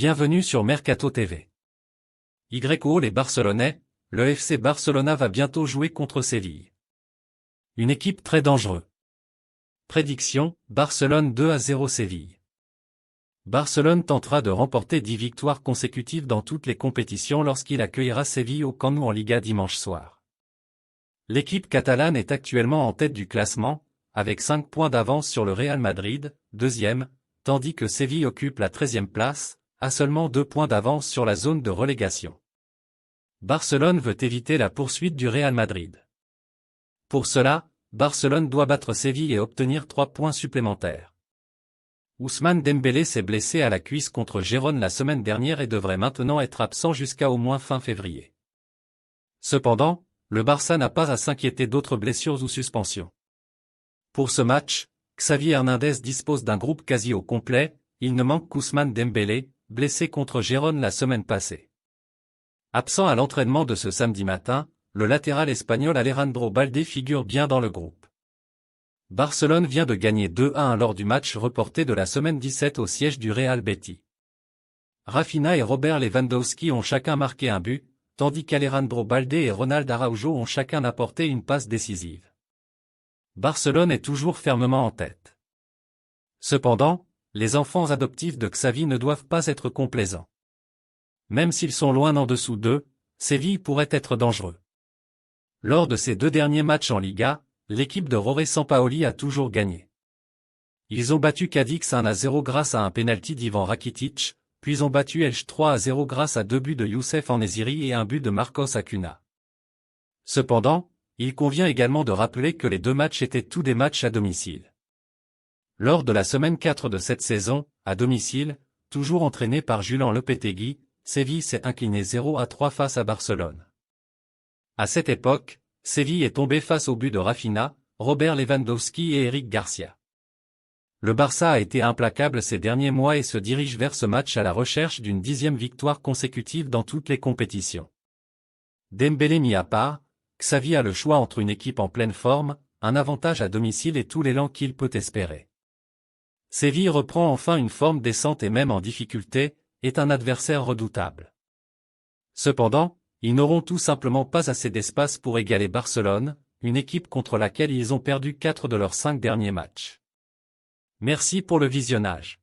Bienvenue sur Mercato TV. Les Barcelonais, le FC Barcelona va bientôt jouer contre Séville. Une équipe très dangereuse. Prédiction, Barcelone 2-0 Séville. Barcelone tentera de remporter 10 victoires consécutives dans toutes les compétitions lorsqu'il accueillera Séville au Camp Nou en Liga dimanche soir. L'équipe catalane est actuellement en tête du classement, avec 5 points d'avance sur le Real Madrid, deuxième, tandis que Séville occupe la 13e place, à seulement 2 points d'avance sur la zone de relégation. Barcelone veut éviter la poursuite du Real Madrid. Pour cela, Barcelone doit battre Séville et obtenir 3 points supplémentaires. Ousmane Dembélé s'est blessé à la cuisse contre Gérone la semaine dernière et devrait maintenant être absent jusqu'à au moins fin février. Cependant, le Barça n'a pas à s'inquiéter d'autres blessures ou suspensions. Pour ce match, Xavi Hernandez dispose d'un groupe quasi au complet, il ne manque qu'Ousmane Dembélé, blessé contre Gérone la semaine passée. Absent à l'entraînement de ce samedi matin, le latéral espagnol Alejandro Balde figure bien dans le groupe. Barcelone vient de gagner 2-1 lors du match reporté de la semaine 17 au siège du Real Betis. Rafinha et Robert Lewandowski ont chacun marqué un but, tandis qu'Alejandro Balde et Ronald Araujo ont chacun apporté une passe décisive. Barcelone est toujours fermement en tête. Cependant, les enfants adoptifs de Xavi ne doivent pas être complaisants. Même s'ils sont loin en dessous d'eux, Séville pourrait être dangereux. Lors de ses 2 derniers matchs en Liga, l'équipe de Jorge Sampaoli a toujours gagné. Ils ont battu Cadix 1-0 grâce à un pénalty d'Ivan Rakitic, puis ont battu Elche 3-0 grâce à 2 buts de Youssef En-Nesyri et un but de Marcos Acuna. Cependant, il convient également de rappeler que les 2 matchs étaient tous des matchs à domicile. Lors de la semaine 4 de cette saison, à domicile, toujours entraîné par Julen Lopetegui, Séville s'est incliné 0-3 face à Barcelone. À cette époque, Séville est tombé face au but de Rafinha, Robert Lewandowski et Eric Garcia. Le Barça a été implacable ces derniers mois et se dirige vers ce match à la recherche d'une 10e victoire consécutive dans toutes les compétitions. Dembélé mis à part, Xavi a le choix entre une équipe en pleine forme, un avantage à domicile et tout l'élan qu'il peut espérer. Séville reprend enfin une forme décente et même en difficulté, est un adversaire redoutable. Cependant, ils n'auront tout simplement pas assez d'espace pour égaler Barcelone, une équipe contre laquelle ils ont perdu 4 de leurs 5 derniers matchs. Merci pour le visionnage.